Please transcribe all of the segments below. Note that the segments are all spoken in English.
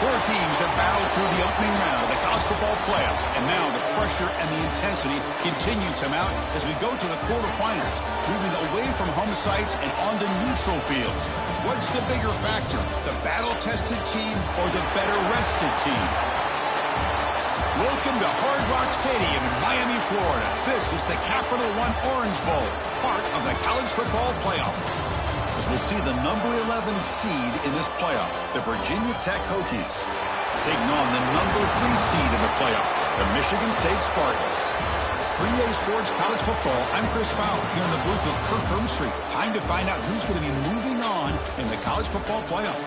Four teams have battled through the opening round of the college football playoff, and now the pressure and the intensity continue to mount as we go to the quarterfinals, moving away from home sites and onto neutral fields. What's the bigger factor, the battle-tested team or the better-rested team? Welcome to Hard Rock Stadium in Miami, Florida. This is the Capital One Orange Bowl, part of the college football playoff. As we'll see the number 11 seed in this playoff, the Virginia Tech Hokies, taking on the number 3 seed in the playoff, the Michigan State Spartans. For EA Sports College Football, I'm Chris Fowler here in the booth with Kirk Herbstreit. Time to find out who's going to be moving on in the college football playoff.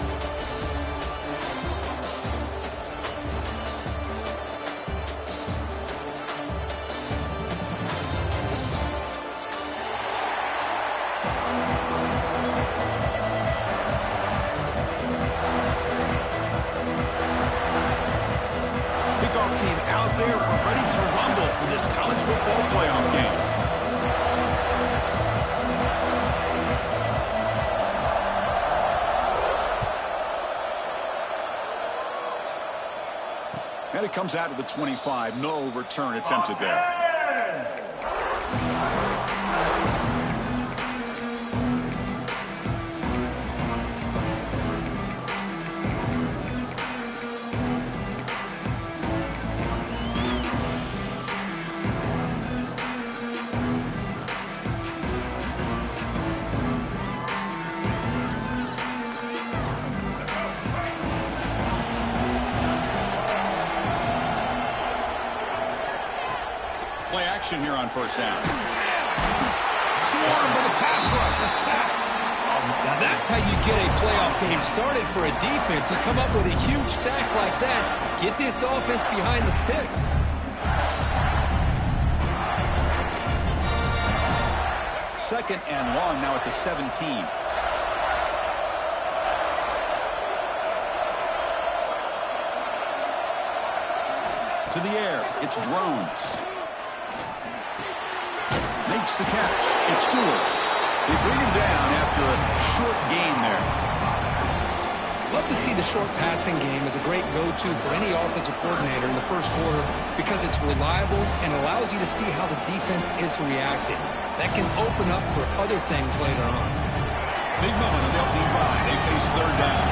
Team out there, we're ready to rumble for this college football playoff game. And it comes out to the 25. No return attempted there. Play action here on first down. Swarmed by the pass rush, a sack. Now that's how you get a playoff game started for a defense. You come up with a huge sack like that, get this offense behind the sticks. Second and long now at the 17. To the air, it's Drones. Makes the catch. It's Stewart. They bring him down after a short gain there. Love to see the short passing game as a great go-to for any offensive coordinator in the first quarter because it's reliable and allows you to see how the defense is reacting. That can open up for other things later on. Big moment on the opening drive. They face third down.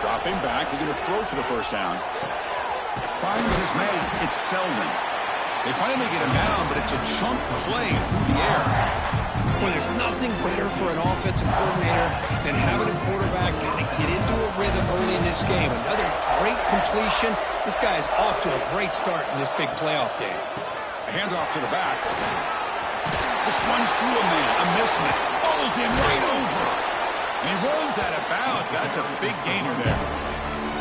Dropping back, looking to throw for the first down. Finds his man. It's Selden. They finally get him down, but it's a chunk play through the air. Well, there's nothing better for an offensive coordinator than having a quarterback kind of get into a rhythm early in this game. Another great completion. This guy is off to a great start in this big playoff game. A handoff to the back. Just runs through a man. A mismatch. Falls in right over. And he rolls out of bounds. That's a big gainer there.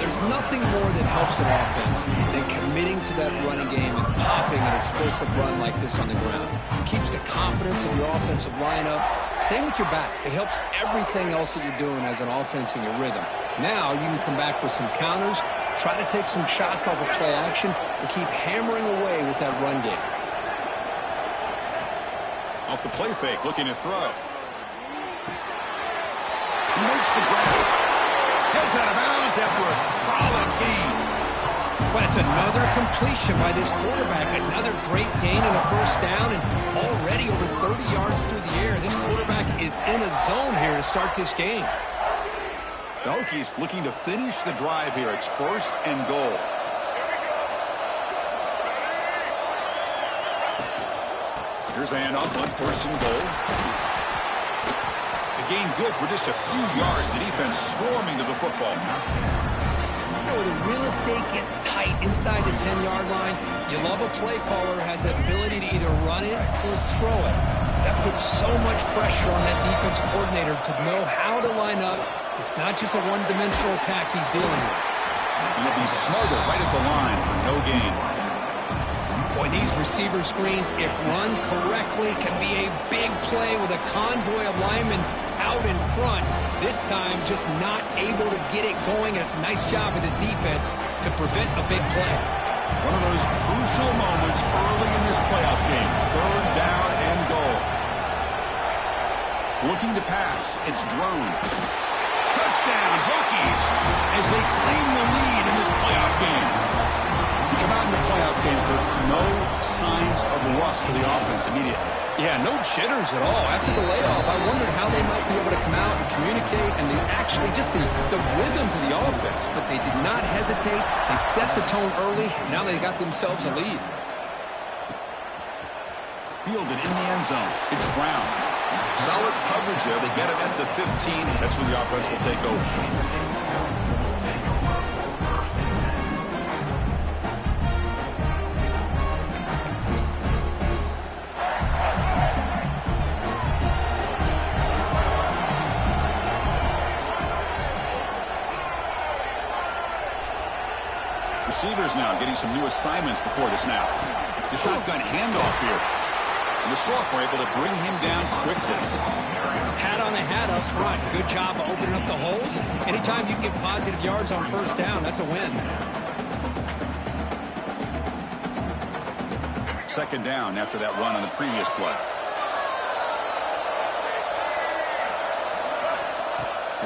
There's nothing more that helps an offense than committing to that running game and popping an explosive run like this on the ground. It keeps the confidence of your offensive lineup. Same with your back. It helps everything else that you're doing as an offense in your rhythm. Now you can come back with some counters, try to take some shots off of play action, and keep hammering away with that run game. Off the play fake, looking to throw. He makes the grab. Heads out of bounds after a solid gain. But it's another completion by this quarterback. Another great gain in a first down and already over 30 yards through the air. This quarterback is in a zone here to start this game. The Hokies looking to finish the drive here. It's first and goal. Here's the handoff on first and goal. Gain good for just a few yards. The defense swarming to the football. When the real estate gets tight inside the 10-yard line, you love a play caller who has the ability to either run it or throw it. That puts so much pressure on that defensive coordinator to know how to line up. It's not just a one-dimensional attack he's dealing with. And he'll be smothered right at the line for no gain. Boy, these receiver screens, if run correctly, can be a big play with a convoy of linemen out in front. This time, just not able to get it going. And it's a nice job of the defense to prevent a big play. One of those crucial moments early in this playoff game. Third down and goal. Looking to pass. It's Drones. Touchdown, Hokies, as they claim the lead in this playoff game. You come out in the playoff game for no signs of rust for the offense immediately. Yeah, no jitters at all. After the layoff, I wondered how they might be able to come out and communicate and actually just the rhythm to the offense. But they did not hesitate. They set the tone early. Now they got themselves a lead. Fielded in the end zone. It's Brown. Solid coverage there. They get it at the 15. That's where the offense will take over. Receivers now getting some new assignments before the snap. The shotgun handoff here. And the sophomore able to bring him down quickly. Hat on a hat up front. Good job of opening up the holes. Anytime you can get positive yards on first down, that's a win. Second down after that run on the previous play.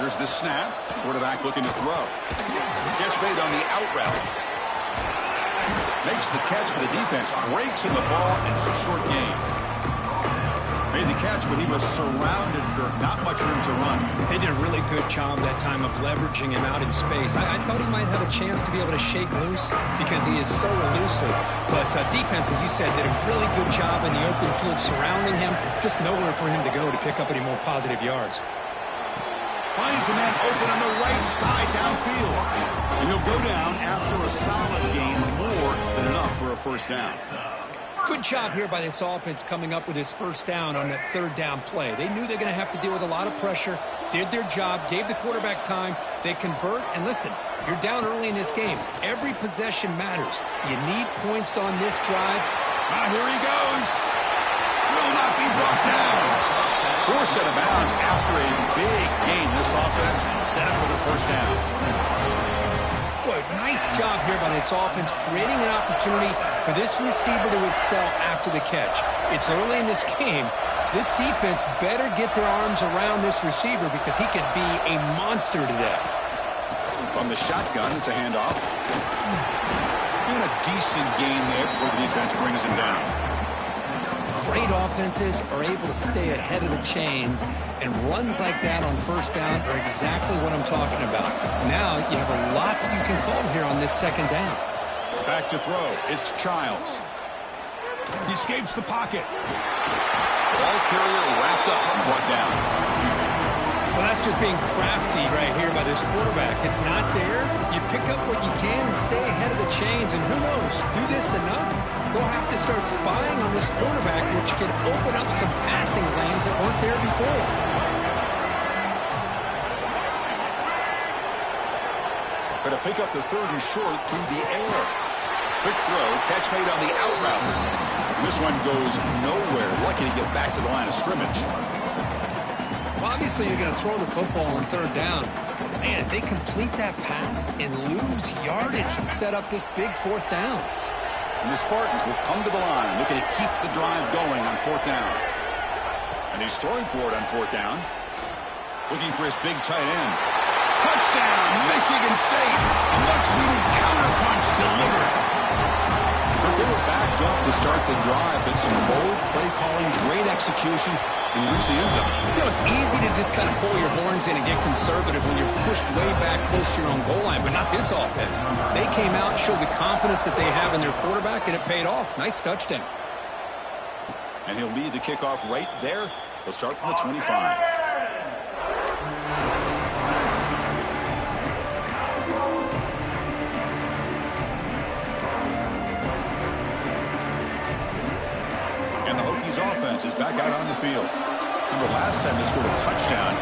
Here's the snap. Quarterback looking to throw. Gets made on the out route. Makes the catch, but the defense breaks in the ball, and it's a short game. Made the catch, but he was surrounded for not much room to run. They did a really good job that time of leveraging him out in space. I thought he might have a chance to be able to shake loose because he is so elusive. But defense, as you said, did a really good job in the open field surrounding him. Just nowhere for him to go to pick up any more positive yards. Finds a man open on the right side downfield. And he'll go down after a solid gain, more than enough for a first down. Good job here by this offense coming up with his first down on that third down play. They knew they're going to have to deal with a lot of pressure, did their job, gave the quarterback time. They convert, and listen, you're down early in this game. Every possession matters. You need points on this drive. Here he goes. Will not be brought down. Forced out of bounds after a big gain. This offense set up for the first down. Boy, nice job here by this offense, creating an opportunity for this receiver to excel after the catch. It's early in this game, so this defense better get their arms around this receiver because he could be a monster today. From the shotgun, it's a handoff. And a decent gain there before the defense brings him down. Great offenses are able to stay ahead of the chains, and runs like that on first down are exactly what I'm talking about. Now you have a lot that you can call here on this second down. Back to throw. It's Childs. He escapes the pocket. Ball carrier wrapped up and brought down. Well, that's just being crafty right here by this quarterback. It's not there. You pick up what you can and stay ahead of the chains, and who knows, do this enough, they'll have to start spying on this quarterback, which can open up some passing lanes that weren't there before. Going to pick up the third and short through the air. Quick throw, catch made on the out route. This one goes nowhere. Lucky to get back to the line of scrimmage. Well, obviously you're going to throw the football on third down. Man, they complete that pass and lose yardage to set up this big fourth down. And the Spartans will come to the line, looking to keep the drive going on fourth down. And he's throwing for it on fourth down. Looking for his big tight end. Touchdown, Michigan State. A much-needed counterpunch delivered. But they were backed up to start the drive, but some bold play calling, great execution, and reach the end zone. You know, it's easy to just kind of pull your horns in and get conservative when you're pushed way back close to your own goal line, but not this offense. They came out and showed the confidence that they have in their quarterback, and it paid off. Nice touchdown. And he'll lead the kickoff right there. He'll start from the 25. Offense is back out on the field. Remember last time they scored a touchdown.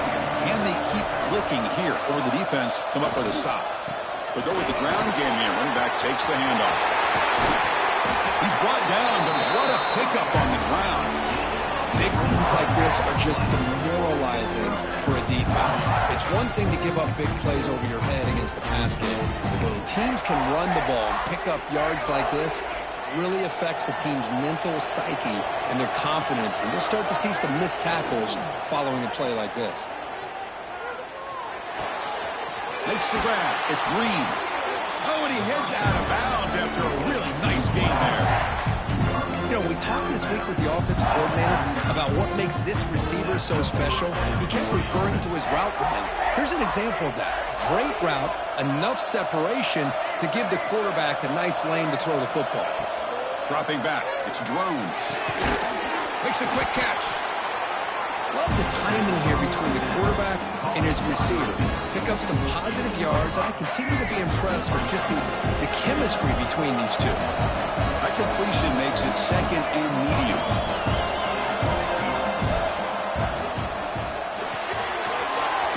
Can they keep clicking here, or the defense come up with a stop? They'll go with the ground game here. Running back takes the handoff. He's brought down, but what a pickup on the ground. Big runs like this are just demoralizing for a defense. It's one thing to give up big plays over your head against the pass game. When teams can run the ball and pick up yards like this, really affects a team's mental psyche and their confidence, and you'll start to see some missed tackles following a play like this. Makes the grab. It's Green. Oh, and he heads out of bounds after a really nice game there. You know, we talked this week with the offensive coordinator about what makes this receiver so special. He kept referring to his route with him. Here's an example of that. Great route, enough separation to give the quarterback a nice lane to throw the football. Dropping back, it's Drones. Makes a quick catch. Love the timing here between the quarterback and his receiver. Pick up some positive yards, and I continue to be impressed with just the chemistry between these two. That completion makes it second and medium.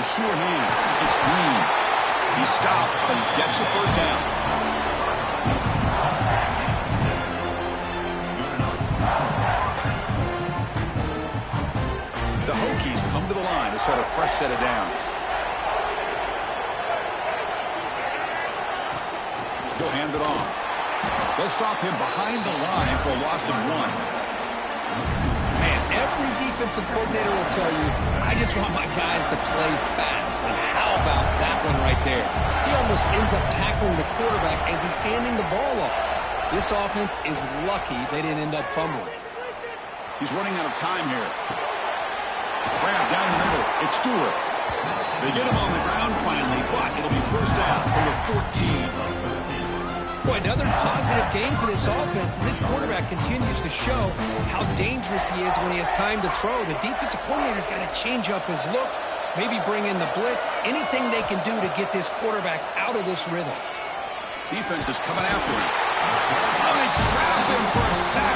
The sure hands, it's Green. He stopped, but he gets a first down. The Hokies come to the line to set a fresh set of downs. He'll hand it off. They'll stop him behind the line for a loss of 1. Man, every defensive coordinator will tell you, I just want my guys to play fast. And how about that one right there? He almost ends up tackling the quarterback as he's handing the ball off. This offense is lucky they didn't end up fumbling. He's running out of time here. Grab down the middle. It's Stewart. They get him on the ground finally, but it'll be first down from the 14. Boy, another positive game for this offense, and this quarterback continues to show how dangerous he is when he has time to throw. The defensive coordinator's got to change up his looks, maybe bring in the blitz, anything they can do to get this quarterback out of this rhythm. Defense is coming after him. Oh, they trap him for a sack.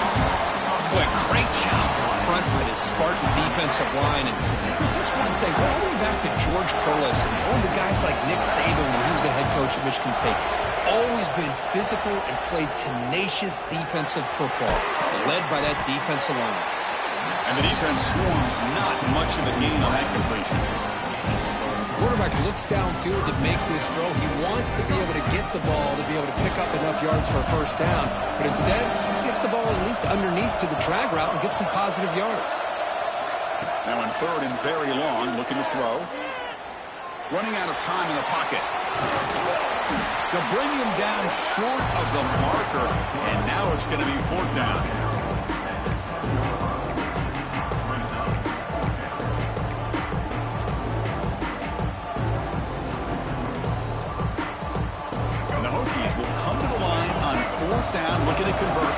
Boy, great job up front by this Spartan defensive line. And Chris, that's one thing. All the way back to George Perlis and all the guys like Nick Saban when he was the head coach at Michigan State. Always been physical and played tenacious defensive football, led by that defensive line. And the defense swarms not much of a gain on that completion. Quarterback looks downfield to make this throw. He wants to be able to get the ball to be able to pick up enough yards for a first down. But instead, he gets the ball at least underneath to the drag route and gets some positive yards. Now on third and very long, looking to throw. Running out of time in the pocket. To bring him down short of the marker. And now it's going to be fourth down. Fourth down, looking to convert.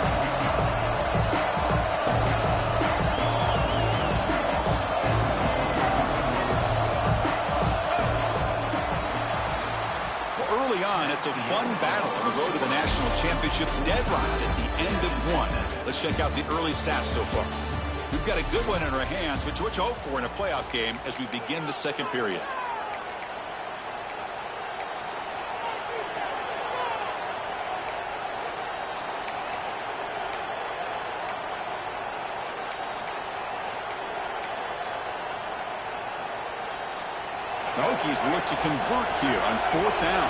Well, early on, it's a fun battle on the road to the national championship deadline at the end of one. Let's check out the early stats so far. We've got a good one in our hands, which we hope for in a playoff game as we begin the second period. The Hokies will look to convert here on fourth down.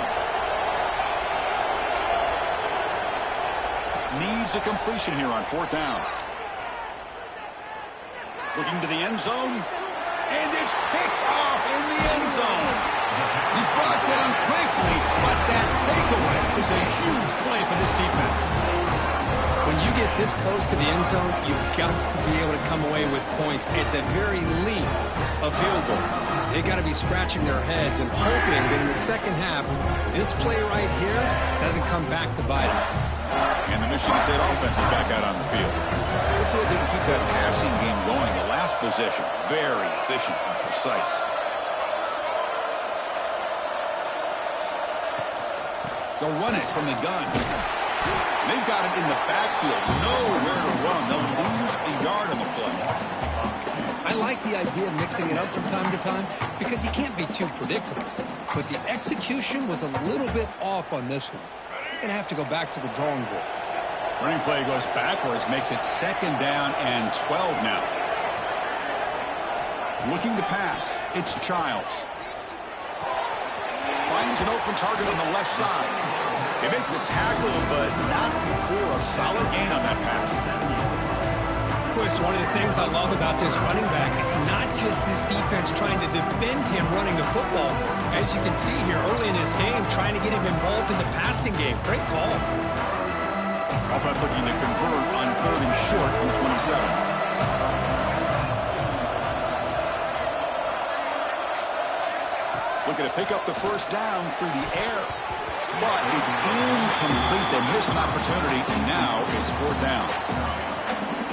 Needs a completion here on fourth down. Looking to the end zone. And it's picked off in the end zone. He's brought down quickly, but that takeaway is a huge play for this defense. When you get this close to the end zone, you've got to be able to come away with points, at the very least, a field goal. They got to be scratching their heads and hoping that in the second half, this play right here doesn't come back to bite them. And the Michigan State offense is back out on the field. Let's see if they can keep that passing game going. The last possession, very efficient and precise. They'll run it from the gun. They've got it in the backfield. Nowhere to run. They'll lose a yard on the play. I like the idea of mixing it up from time to time because you can't be too predictable. But the execution was a little bit off on this one. Going to have to go back to the drawing board. Running play goes backwards, makes it second down and 12 now. Looking to pass, it's Childs. Finds an open target on the left side. They make the tackle, but not before a solid gain on that pass. It's one of the things I love about this running back. It's not just this defense trying to defend him running the football. As you can see here early in this game, trying to get him involved in the passing game. Great call. Offense looking to convert on 3rd and short from the 27. Looking to pick up the first down through the air. But it's incomplete. They missed an opportunity, and now it's 4th down.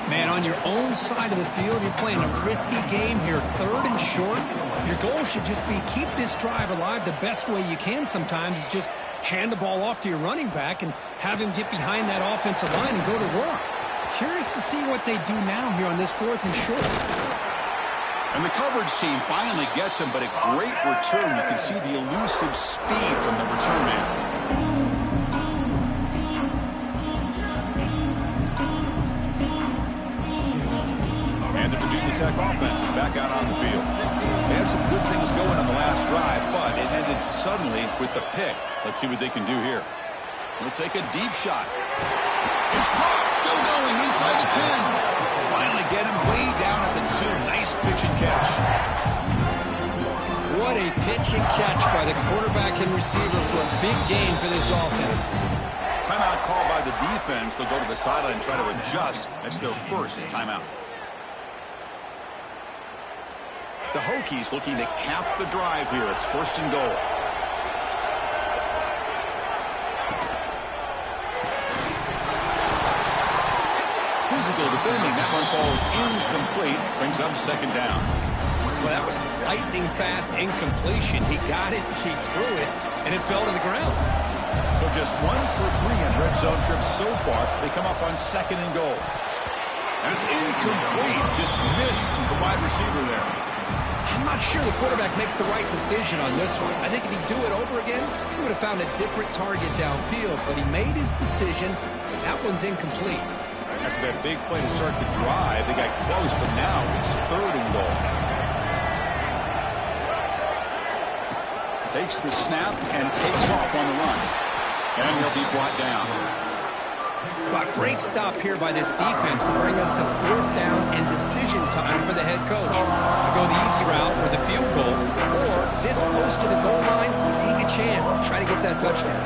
Man, on your own side of the field, you're playing a risky game here, 3rd and short. Your goal should just be keep this drive alive the best way you can sometimes is just hand the ball off to your running back and have him get behind that offensive line and go to work. Curious to see what they do now here on this 4th and short. And the coverage team finally gets him, but a great return. You can see the elusive speed from the return man. And the Virginia Tech offense is back out on the field. They had some good things going on the last drive, but it ended suddenly with the pick. Let's see what they can do here. They'll take a deep shot. It's caught, still going inside the 10. Finally get him way down at the 2. Nice pitch and catch. What a pitch and catch by the quarterback and receiver for a big gain for this offense. Timeout called by the defense. They'll go to the sideline and try to adjust. That's their first timeout. The Hokies looking to cap the drive here. It's 1st and goal. Physical defending. That one falls incomplete. Brings up 2nd down. Well, that was lightning fast incompletion. He got it, he threw it, and it fell to the ground. So just 1 for 3 in red zone trips so far. They come up on 2nd and goal. And it's incomplete. Just missed the wide receiver there. I'm not sure the quarterback makes the right decision on this one. I think if he'd do it over again, he would have found a different target downfield. But he made his decision. That one's incomplete. After that big play to start the drive, they got close, but now it's 3rd and goal. Takes the snap and takes off on the run. And he'll be brought down. Well, great stop here by this defense to bring us to 4th down and decision time for the head coach. You go the easy route with a field goal, or this close to the goal line, you take a chance to try to get that touchdown.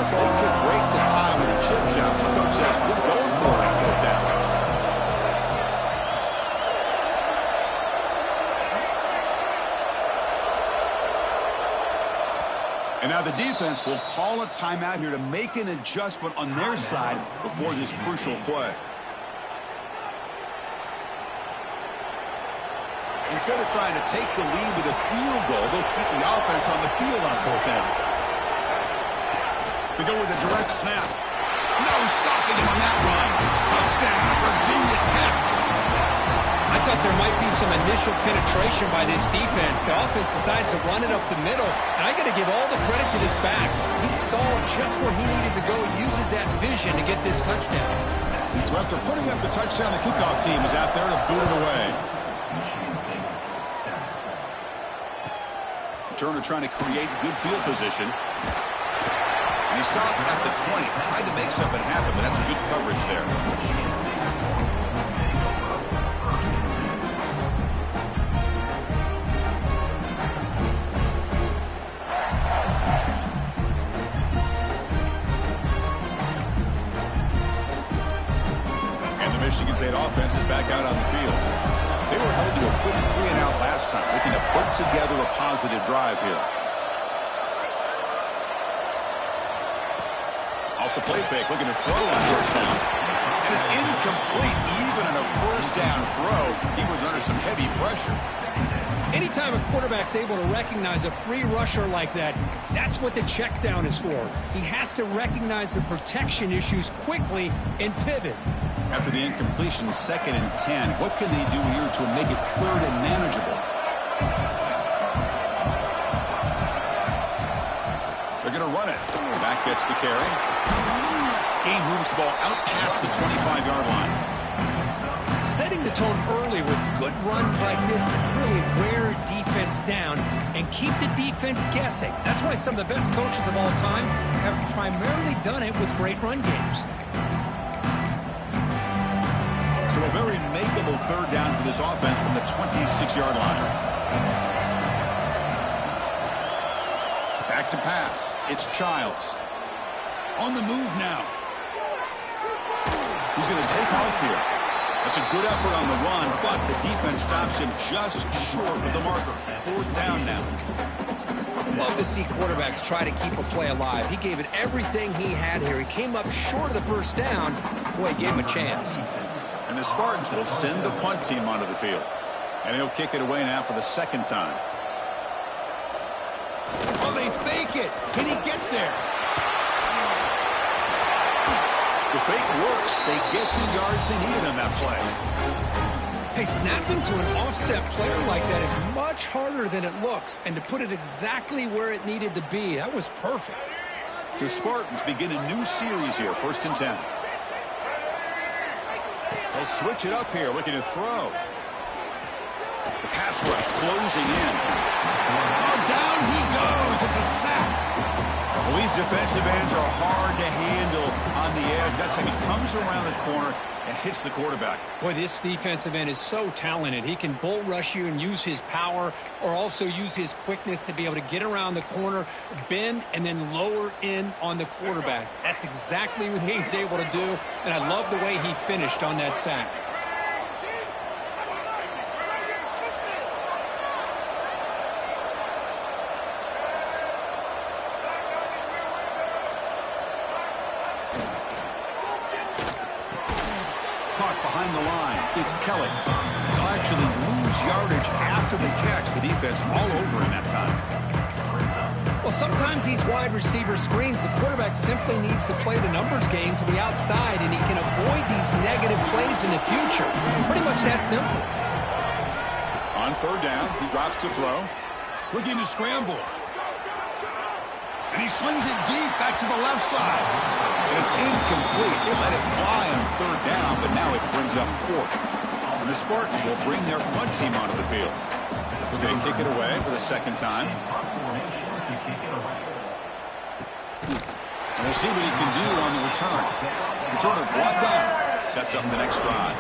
They could break the tie with a chip shot. The coach says, we're going for it on 4th down. And now the defense will call a timeout here to make an adjustment on their side before this crucial play. Instead of trying to take the lead with a field goal, they'll keep the offense on the field on 4th down. They go with a direct snap. No stopping him on that run. Touchdown, Virginia Tech. I thought there might be some initial penetration by this defense. The offense decides to run it up the middle, and I got to give all the credit to this back. He saw just where he needed to go, uses that vision to get this touchdown. So after putting up the touchdown, the kickoff team is out there to boot it away. Turner trying to create good field position. And he stopped at the 20. Tried to make something happen, but that's a good coverage there. And the Michigan State offense is back out on the field. They were held to a quick 3-and-out last time, looking to put together a positive drive here. Off the play fake, looking to throw on 1st down. And it's incomplete. Even in a 1st down throw, he was under some heavy pressure. Anytime a quarterback's able to recognize a free rusher like that, that's what the check down is for. He has to recognize the protection issues quickly and pivot. After the incompletion, 2nd and 10. What can they do here to make it 3rd and manageable? They're going to run it. Back gets the carry. Game moves the ball out past the 25-yard line. Setting the tone early with good runs like this can really wear a defense down and keep the defense guessing. That's why some of the best coaches of all time have primarily done it with great run games. So a very makeable third down for this offense from the 26-yard line. Back to pass. It's Childs. On the move now. He's going to take off here. That's a good effort on the run, but the defense stops him just short of the marker. Fourth down now. Love to see quarterbacks try to keep a play alive. He gave it everything he had here. He came up short of the first down. Boy, he gave him a chance. And the Spartans will send the punt team onto the field. And he'll kick it away now for the second time. Oh, they fake it. Can he get there? The fake works. They get the yards they needed on that play. Hey, snapping to an offset player like that is much harder than it looks. And to put it exactly where it needed to be, that was perfect. The Spartans begin a new series here, 1st and 10. They'll switch it up here, looking to throw. The pass rush closing in. Oh, down he goes. It's a sack. Well, these defensive ends are hard to handle on the edge. That's how he comes around the corner and hits the quarterback. Boy, this defensive end is so talented. He can bull rush you and use his power, or also use his quickness to be able to get around the corner, bend, and then lower in on the quarterback. That's exactly what he's able to do, and I love the way he finished on that sack. Behind the line, it's Kelly. They'll actually lose yardage after the catch. The defense all over him that time. Well, sometimes these wide receiver screens, the quarterback simply needs to play the numbers game to the outside, and he can avoid these negative plays in the future. Pretty much that simple. On third down, he drops to throw. Looking to scramble. And he slings it deep back to the left side. And it's incomplete. They let it fly on third down, but now it brings up fourth. And the Spartans will bring their punt team onto the field. We're going to kick it away for the second time. And we'll see what he can do on the return. Return of 1 down. Sets up the next drive.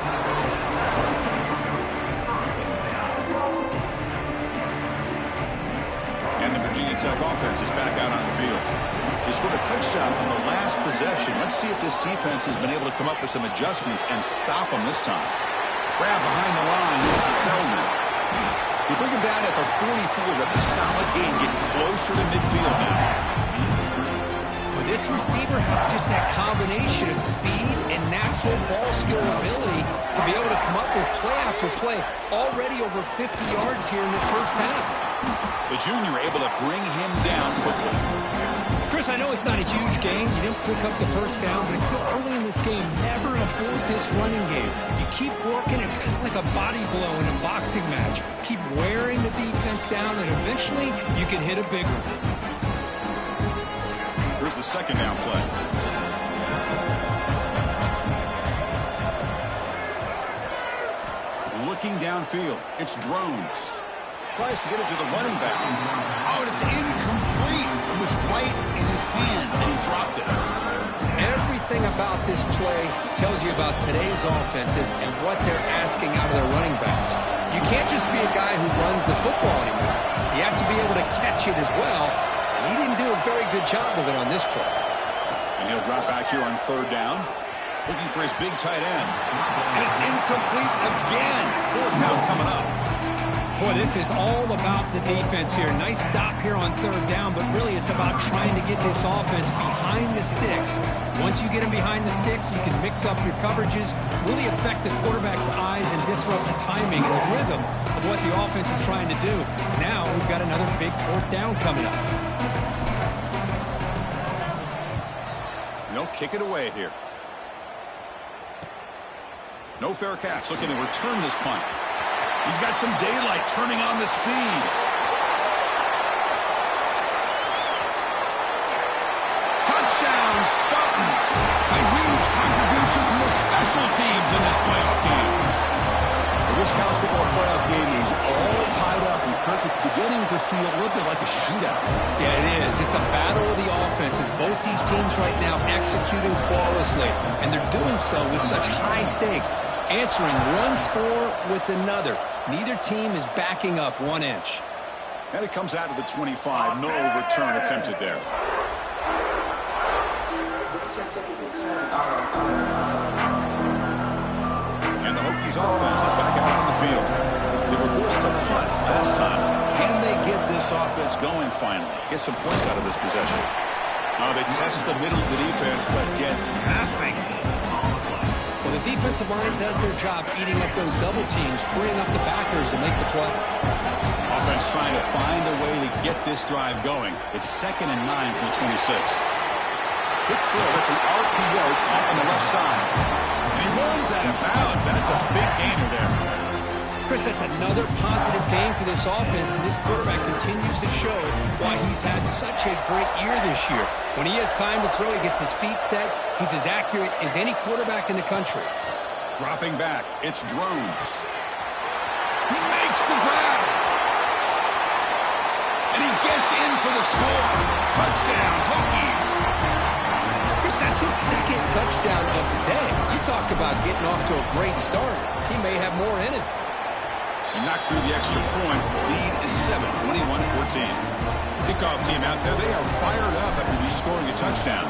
And the Virginia Tech offense is back out on the field. They scored a touchdown on the last possession. Let's see if this defense has been able to come up with some adjustments and stop them this time. Grab behind the line is Selman. They bring him down at the 44. That's a solid gain, getting closer to midfield now. Well, this receiver has just that combination of speed and natural ball skill ability to be able to come up with play after play. Already over 50 yards here in this first half. The junior able to bring him down quickly. Chris, I know it's not a huge game. You didn't pick up the first down, but it's still early in this game. Never abort this running game. You keep working. It's kind of like a body blow in a boxing match. Keep wearing the defense down, and eventually you can hit a big one. Here's the second down play. Looking downfield. It's Drones. Tries to get it to the running back. Oh, and it's incomplete. It was right in his hands, and he dropped it. Everything about this play tells you about today's offenses and what they're asking out of their running backs. You can't just be a guy who runs the football anymore. You have to be able to catch it as well, and he didn't do a very good job of it on this play. And he'll drop back here on third down, looking for his big tight end. And it's incomplete again. Fourth down coming up. Boy, this is all about the defense here. Nice stop here on third down, but really it's about trying to get this offense behind the sticks. Once you get them behind the sticks, you can mix up your coverages, really affect the quarterback's eyes and disrupt the timing and the rhythm of what the offense is trying to do. Now we've got another big fourth down coming up. They'll kick it away here. No fair catch. Looking to return this punt. He's got some daylight turning on the speed. Touchdown, Spartans. A huge contribution from the special teams in this playoff game. For this college football playoff game is all tied up, and Kirk, it's beginning to feel a little bit like a shootout. Yeah, it is. It's a battle of the offenses. Both these teams right now executing flawlessly, and they're doing so with such high stakes, answering one score with another. Neither team is backing up 1 inch. And it comes out to the 25. No return attempted there. And the Hokies offense is back out on the field. They were forced to punt last time. Can they get this offense going finally? Get some points out of this possession. They test the middle of the defense, but get nothing. Well, the defensive line does their job eating up those double teams, freeing up the backers to make the play. Offense trying to find a way to get this drive going. It's 2nd and 9 from the 26. Quick throw. That's an RPO caught on the left side. And he runs out of bounds. That's a big gainer there. Chris, that's another positive game for this offense, and this quarterback continues to show why he's had such a great year this year. When he has time to throw, he gets his feet set. He's as accurate as any quarterback in the country. Dropping back, it's Drones. He makes the grab. And he gets in for the score. Touchdown, Hokies. Chris, that's his 2nd touchdown of the day. You talk about getting off to a great start. He may have more in it. And knocked through the extra point. Lead is 7, 21-14. Kickoff team out there, they are fired up after just scoring a touchdown.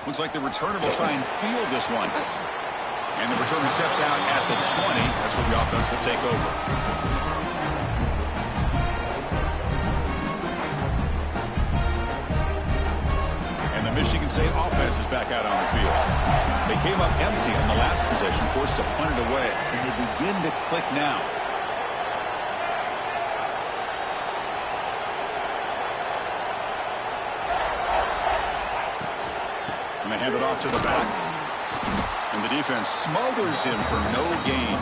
Looks like the returner will try and field this one. And the returner steps out at the 20. That's where the offense will take over. Michigan State offense is back out on the field. They came up empty on the last possession, forced to punt it away, and they begin to click now. And they hand it off to the back. And the defense smothers him for no gain.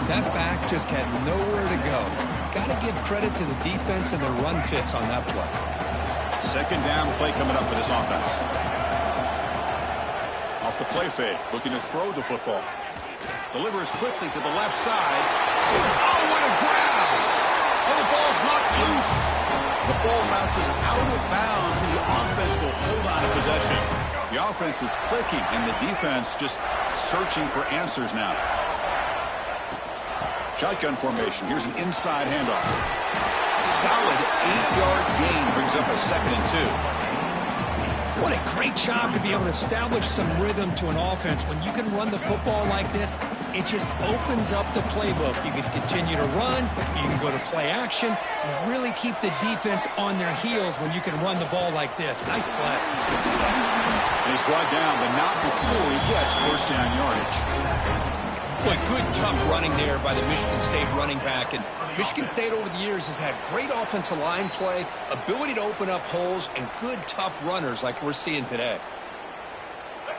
That back just had nowhere to go. Got to give credit to the defense and the run fits on that play. 2nd down play coming up for this offense. Off the play fake, looking to throw the football. Delivers quickly to the left side. Oh, what a grab! Oh, the ball's knocked loose. The ball bounces out of bounds, and the offense will hold on to possession. The offense is clicking, and the defense just searching for answers now. Shotgun formation. Here's an inside handoff. Solid 8-yard gain brings up a 2nd and 2. What a great job to be able to establish some rhythm to an offense. When you can run the football like this, it just opens up the playbook. You can continue to run. You can go to play action. You really keep the defense on their heels when you can run the ball like this. Nice play. And he's brought down, but not before he gets first down yardage. Boy, good, tough running there by the Michigan State running back. And Michigan State over the years has had great offensive line play, ability to open up holes, and good, tough runners like we're seeing today.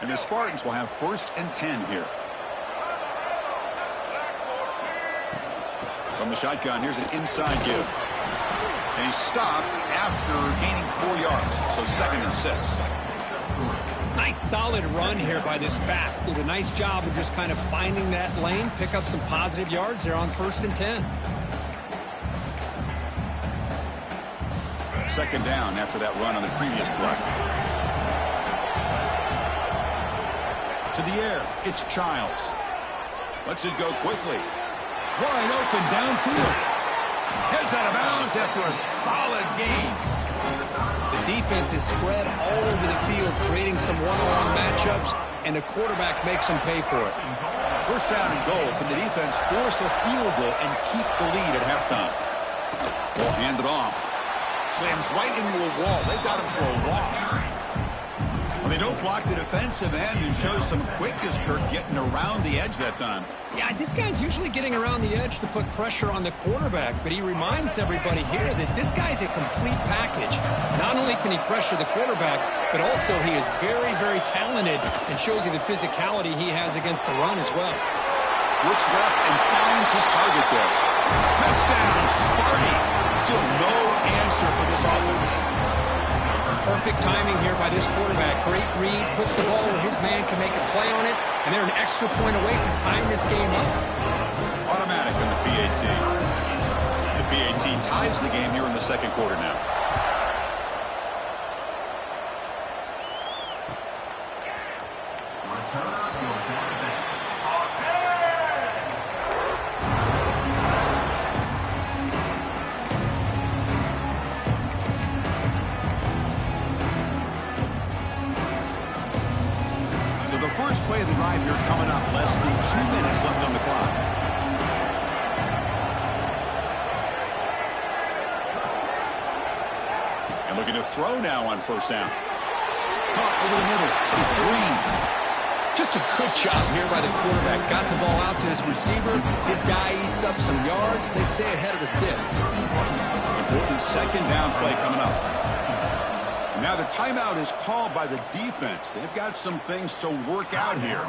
And the Spartans will have 1st and 10 here. From the shotgun, here's an inside give. And he's stopped after gaining 4 yards, so 2nd and 6. Nice solid run here by this back. Did a nice job of just kind of finding that lane, pick up some positive yards there on 1st and 10. 2nd down after that run on the previous play. To the air, it's Childs. Lets it go quickly. Wide open downfield. Heads out of bounds after a solid gain. The defense is spread all over the field, creating some one-on-one matchups, and the quarterback makes them pay for it. 1st down and goal. Can the defense force a field goal and keep the lead at halftime? Ball handed off. Slams right into a wall. They got him for a loss. Well, they don't block the defensive end and show some quickness, Kirk, getting around the edge that time. Yeah, this guy's usually getting around the edge to put pressure on the quarterback, but he reminds everybody here that this guy's a complete package. Not only can he pressure the quarterback, but also he is very, very talented and shows you the physicality he has against the run as well. Looks left and finds his target there. Touchdown, Sparty. Still no answer for this offense. Perfect timing here by this quarterback. Great read, puts the ball where his man can make a play on it, and they're an extra point away from tying this game up. Automatic on the PAT. The PAT ties the game here in the second quarter now. So the first play of the drive here coming up. Less than 2 minutes left on the clock. And looking to throw now on first down. Caught over the middle. It's Green. Just a good job here by the quarterback. Got the ball out to his receiver. His guy eats up some yards. They stay ahead of the sticks. Important second down play coming up. Now the timeout is called by the defense. They've got some things to work out here.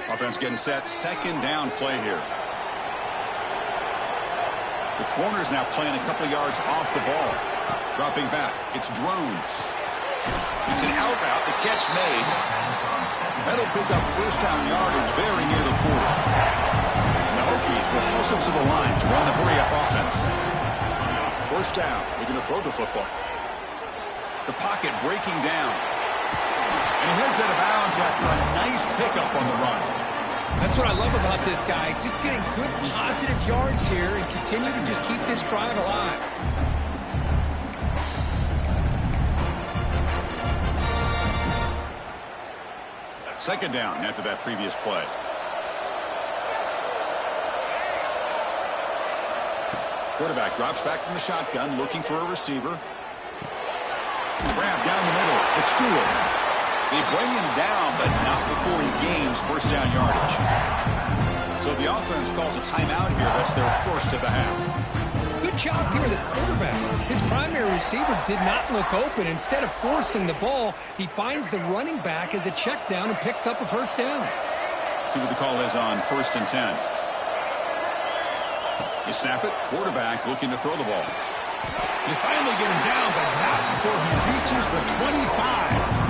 Offense getting set. Second down play here. The corner's now playing a couple yards off the ball. Dropping back. It's Drones. It's an out route. The catch made. That'll pick up first down yardage very near the 40. And the Hokies will hustle to the line to run the hurry-up offense. First down. They're going to throw the football. The pocket breaking down. And he heads out of bounds after a nice pickup on the run. That's what I love about this guy. Just getting good positive yards here and continue to just keep this drive alive. Second down after that previous play. Quarterback drops back from the shotgun, looking for a receiver. Grab down the middle. It's Stewart. They bring him down, but not before he gains first down yardage. So the offense calls a timeout here. That's their first of the half. Good job here, the quarterback. His primary receiver did not look open. Instead of forcing the ball, he finds the running back as a check down and picks up a first down. See what the call is on 1st and 10. You snap it. Quarterback looking to throw the ball. You finally get him down, but not before he reaches the 25.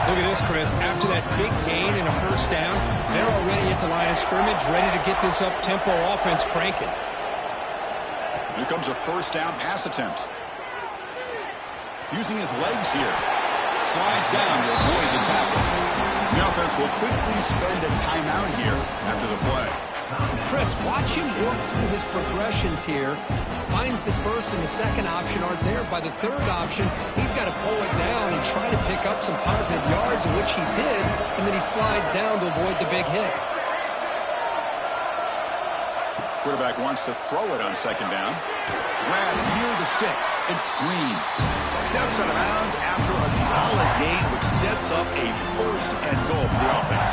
Look at this, Chris. After that big gain and a first down, they're already at the line of scrimmage, ready to get this up-tempo offense cranking. Here comes a first down pass attempt. Using his legs here. Slides down to avoid the tackle. The offense will quickly spend a timeout here after the play. Chris, watch him work through his progressions here. Finds the first and the second option aren't there. By the third option, he's got to pull it down and try to pick up some positive yards, which he did, and then he slides down to avoid the big hit. Quarterback wants to throw it on second down. Grab near the sticks. It's Green. Steps out of bounds after a solid gain, which sets up a first and goal for the offense.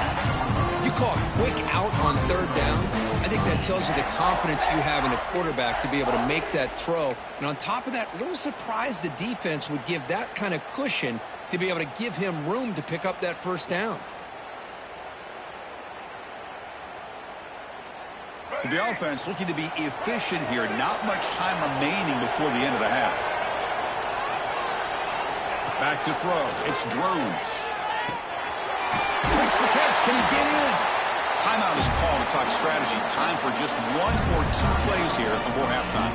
You call a quick out on third down. I think that tells you the confidence you have in the quarterback to be able to make that throw. And on top of that, a little surprised the defense would give that kind of cushion to be able to give him room to pick up that first down. So the offense looking to be efficient here. Not much time remaining before the end of the half. Back to throw. It's Drones. Makes the catch. Can he get in? Timeout is called to talk strategy. Time for just 1 or 2 plays here before halftime.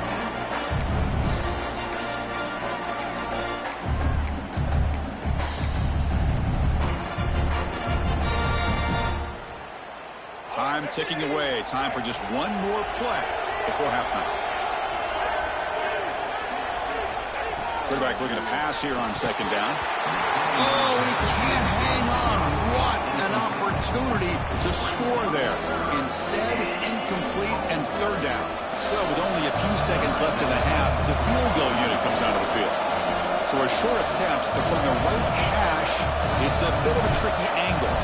Time ticking away. Time for just 1 more play before halftime. Quarterback looking to pass here on second down. Oh, he can't hang on. What an opportunity to score there. Instead, incomplete and third down. So with only a few seconds left in the half, the field goal unit comes out of the field. So a short attempt, but from the right hash, it's a bit of a tricky angle.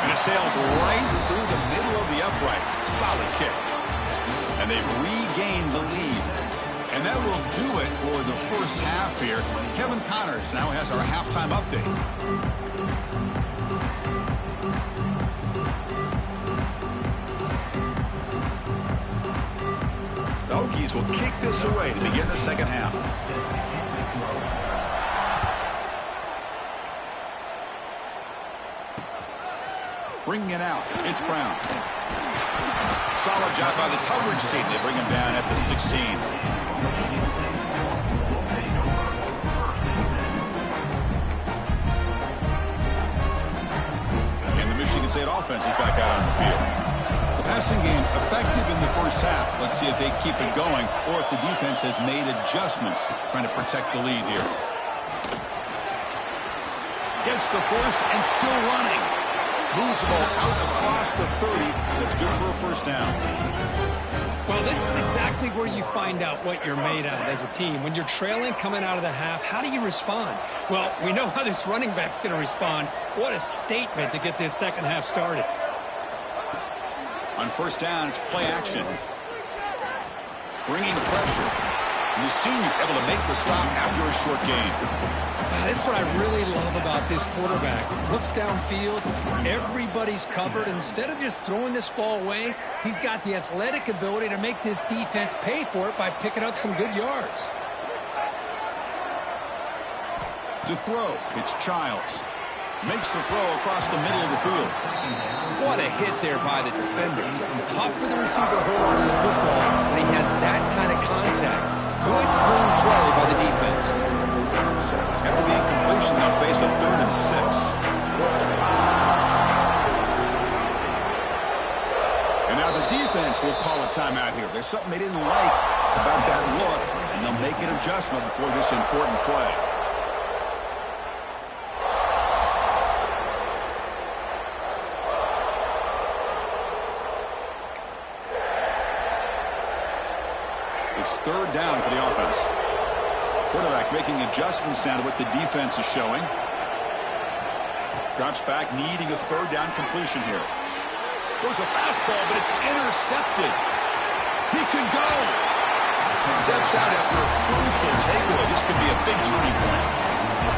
And And it sails right through the middle of the uprights. Solid kick. And they've regained the lead. And that will do it for the first half here. Kevin Connors now has our halftime update. The Hokies will kick this away to begin the second half. Bringing it out, it's Brown. Solid job by the coverage team. They bring him down at the 16. And the Michigan State offense is back out on the field. The passing game effective in the first half. Let's see if they keep it going or if the defense has made adjustments trying to protect the lead here. Gets the first and still running. Moves the ball out across the 30. That's good for a first down. Well, this is exactly where you find out what you're made of as a team. When you're trailing coming out of the half, how do you respond? Well, we know how this running back's going to respond. What a statement to get this second half started. On first down, it's play action. Bringing pressure. And the senior able to make the stop after a short gain. This is what I really love about this quarterback. Looks downfield, everybody's covered. Instead of just throwing this ball away, he's got the athletic ability to make this defense pay for it by picking up some good yards. To throw, it's Childs. Makes the throw across the middle of the field. What a hit there by the defender. Tough for the receiver to hold on to the football when he has that kind of contact. Good, clean play by the defense. After the incompletion, they'll face a 3rd and 6. And now the defense will call a timeout here. There's something they didn't like about that look, and they'll make an adjustment before this important play. It's 3rd down for the offense. Quarterback making adjustments down to what the defense is showing. Drops back, needing a 3rd down completion here. Goes a fastball, but it's intercepted. He can go. Steps out after a crucial takeaway. This could be a big turning point.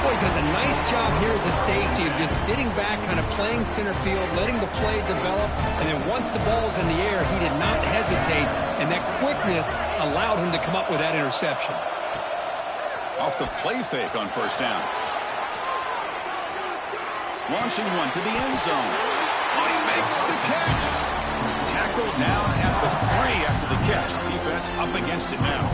Boy, does a nice job here as a safety of just sitting back, kind of playing center field, letting the play develop, and then once the ball's in the air, he did not hesitate, and that quickness allowed him to come up with that interception. Off the play fake on first down. Launching one to the end zone. Oh, he makes the catch. Tackled down at the 3 after the catch. Defense up against it now.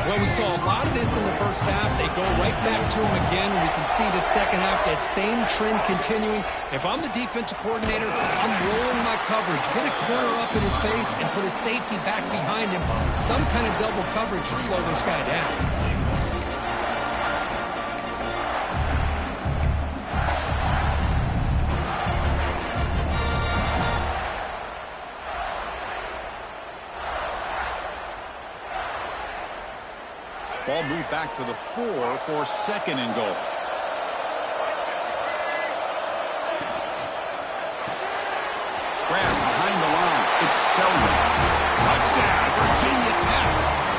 Well, we saw a lot of this in the first half. They go right back to him again. We can see the second half, that same trend continuing. If I'm the defensive coordinator, I'm rolling my coverage. Get a corner up in his face and put a safety back behind him. Some kind of double coverage to slow this guy down. Ball moved back to the 4 for 2nd and goal. Graham behind the line. It's Selden. Touchdown, Virginia Tech.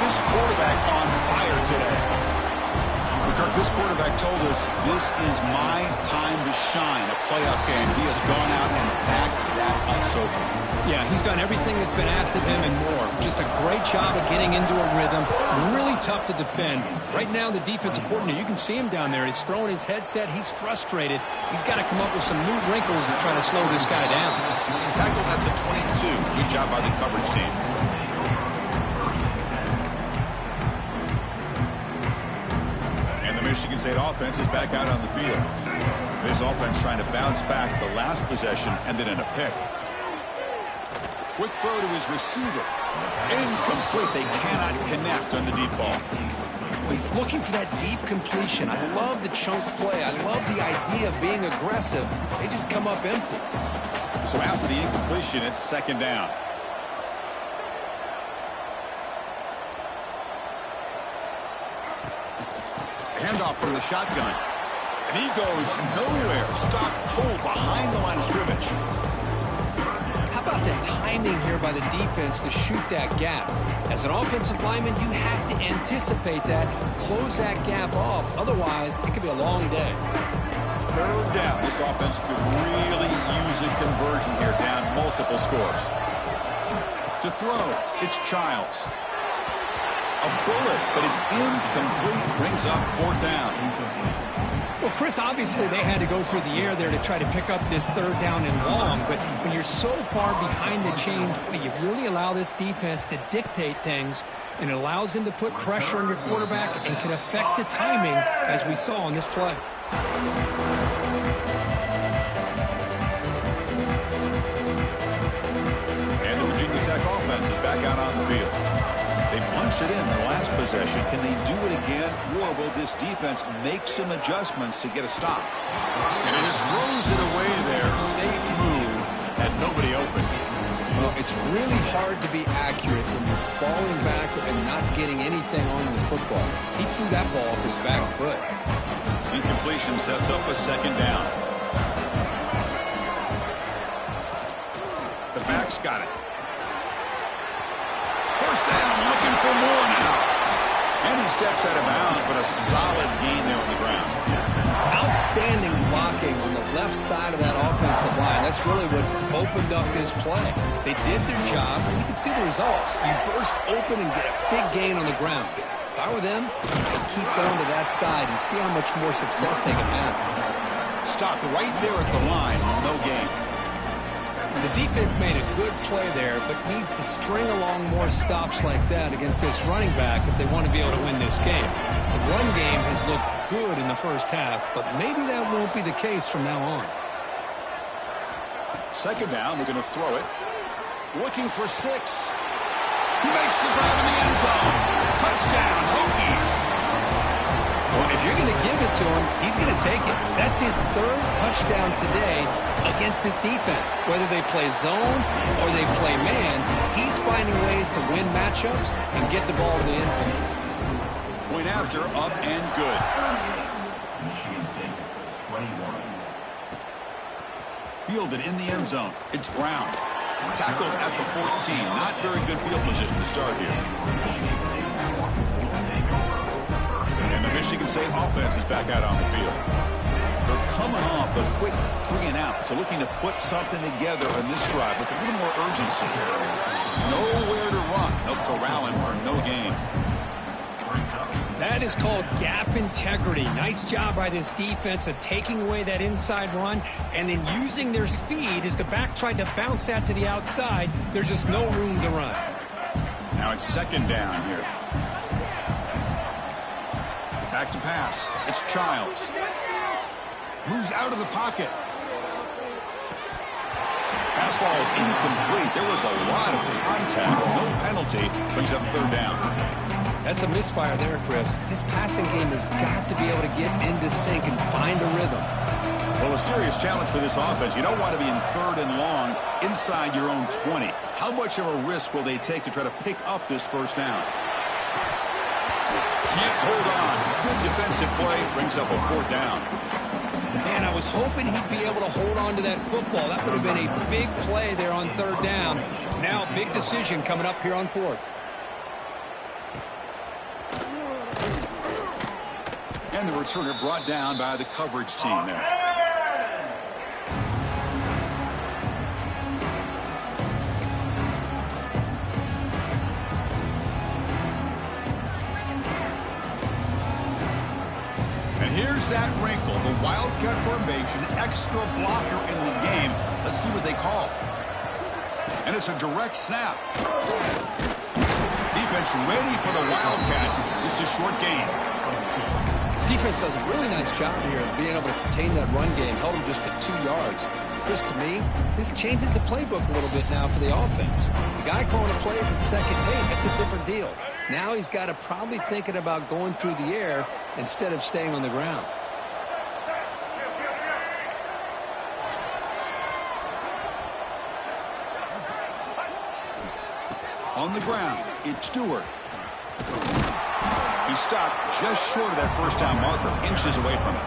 This quarterback on fire today. Kirk, this quarterback told us this is my time to shine, a playoff game. He has gone out and backed that up so far. Yeah, he's done everything that's been asked of him and more. Just a great job of getting into a rhythm. Really tough to defend. Right now, the defensive coordinator, you can see him down there. He's throwing his headset. He's frustrated. He's got to come up with some new wrinkles to try to slow this guy down. Tackled at the 22. Good job by the coverage team. Michigan State offense is back out on the field. This offense trying to bounce back the last possession, ended in a pick. Quick throw to his receiver. Incomplete. They cannot connect on the deep ball. Well, he's looking for that deep completion. I love the chunk play. I love the idea of being aggressive. They just come up empty. So after the incompletion, it's 2nd down. Handoff from the shotgun. And he goes nowhere. Stopped cold behind the line of scrimmage. How about the timing here by the defense to shoot that gap? As an offensive lineman, you have to anticipate that, close that gap off. Otherwise, it could be a long day. Third down. This offense could really use a conversion here, down multiple scores. To throw, it's Childs. A bullet, but it's incomplete. Brings up fourth down. Well, Chris, obviously they had to go through the air there to try to pick up this third down and long, but when you're so far behind the chains, boy, you really allow this defense to dictate things, and it allows them to put pressure on your quarterback and can affect the timing, as we saw on this play. And the Virginia Tech offense is back out on the field. They punched it in their last possession. Can they do it again, or will this defense make some adjustments to get a stop? And it just throws it away there. Safe move, and nobody open. Well, it's really hard to be accurate when you're falling back and not getting anything on the football. He threw that ball off his back foot. Incompletion sets up a second down. The back's got it. First down, looking for more now. And he steps out of bounds, but a solid gain there on the ground. Outstanding blocking on the left side of that offensive line. That's really what opened up his play. They did their job, and you can see the results. You burst open and get a big gain on the ground. If I were them, I'd keep going to that side and see how much more success they can have. Stopped right there at the line. No gain. The defense made a good play there, but needs to string along more stops like that against this running back if they want to be able to win this game. The run game has looked good in the first half, but maybe that won't be the case from now on. Second down, we're going to throw it. Looking for 6. He makes the grab in the end zone. Touchdown, Hokies. Well, if you're going to give it to him, he's going to take it. That's his third touchdown today against this defense. Whether they play zone or they play man, he's finding ways to win matchups and get the ball to the end zone. Point after, up and good. Fielded in the end zone. It's Brown. Tackled at the 14. Not very good field position to start here. And the Michigan State offense is back out on the field. They're coming off a quick 3 and out, so looking to put something together on this drive with a little more urgency. Nowhere to run. No corralling for no gain. That is called gap integrity. Nice job by this defense of taking away that inside run and then using their speed as the back tried to bounce that to the outside. There's just no room to run. Now it's second down here. Back to pass. It's Childs. Moves out of the pocket. Pass ball is incomplete. There was a lot of contact. No penalty. Brings up third down. That's a misfire there, Chris. This passing game has got to be able to get into sync and find a rhythm. Well, a serious challenge for this offense. You don't want to be in third and long inside your own 20. How much of a risk will they take to try to pick up this first down? Can't hold on. Good defensive play. Brings up a fourth down. Man, I was hoping he'd be able to hold on to that football. That would have been a big play there on third down. Now, big decision coming up here on fourth. And the returner brought down by the coverage team there. And here's that wrinkle, the Wildcat formation, extra blocker in the game. Let's see what they call. And it's a direct snap. Defense ready for the Wildcat. Just a short gain. Defense does a really nice job here of being able to contain that run game, held him just at 2 yards. Chris, to me, this changes the playbook a little bit now for the offense. The guy calling the plays at second eight, that's a different deal. Now he's got to probably thinking about going through the air instead of staying on the ground. On the ground, it's Stewart. He stopped just short of that first down marker, inches away from it.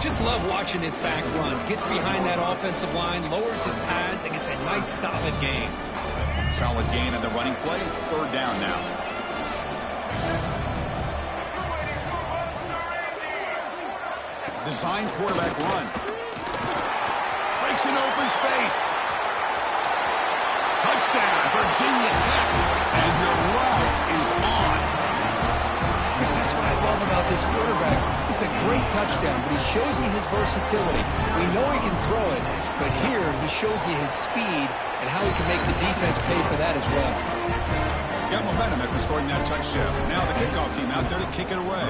Just love watching this back run. Gets behind that offensive line, lowers his pads, and gets a nice solid gain. Solid gain on the running play. Third down now. Designed quarterback run. Breaks an open space. Touchdown, Virginia Tech. And the route is on. Chris, that's what I love about this quarterback. It's a great touchdown, but he shows you his versatility. We know he can throw it, but here he shows you his speed and how he can make the defense pay for that as well. Got momentum after scoring that touchdown. Now the kickoff team out there to kick it away.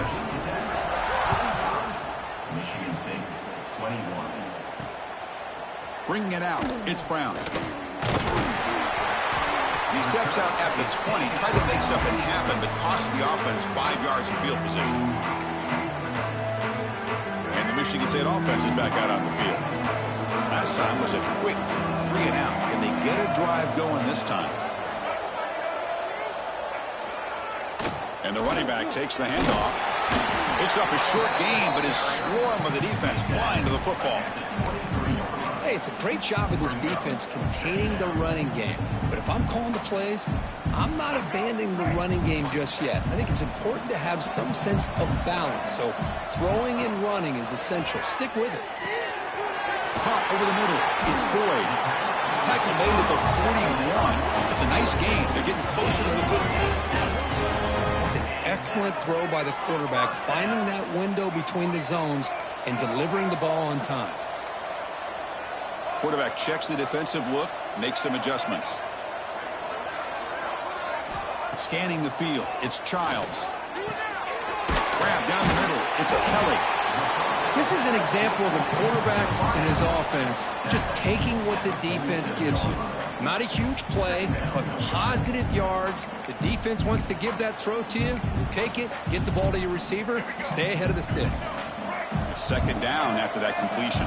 Michigan State, 21. Bringing it out, it's Brown. He steps out at the 20, tried to make something happen, but cost the offense 5 yards in field position. And the Michigan State offense is back out on the field. Last time was a quick 3 and out. Can they get a drive going this time? And the running back takes the handoff. Picks up a short gain, but his swarm of the defense flying to the football. Hey, it's a great job of this defense containing the running game. But if I'm calling the plays, I'm not abandoning the running game just yet. I think it's important to have some sense of balance. So throwing and running is essential. Stick with it. Caught over the middle. It's Boyd. Tackle made at the 41. It's a nice gain. They're getting closer to the 50. It's an excellent throw by the quarterback, finding that window between the zones and delivering the ball on time. Quarterback checks the defensive look, makes some adjustments. Scanning the field, it's Childs. Grab down the middle, it's Kelly. This is an example of a quarterback and his offense just taking what the defense gives you. Not a huge play, but positive yards. The defense wants to give that throw to you. You take it, get the ball to your receiver, stay ahead of the sticks. Second down after that completion.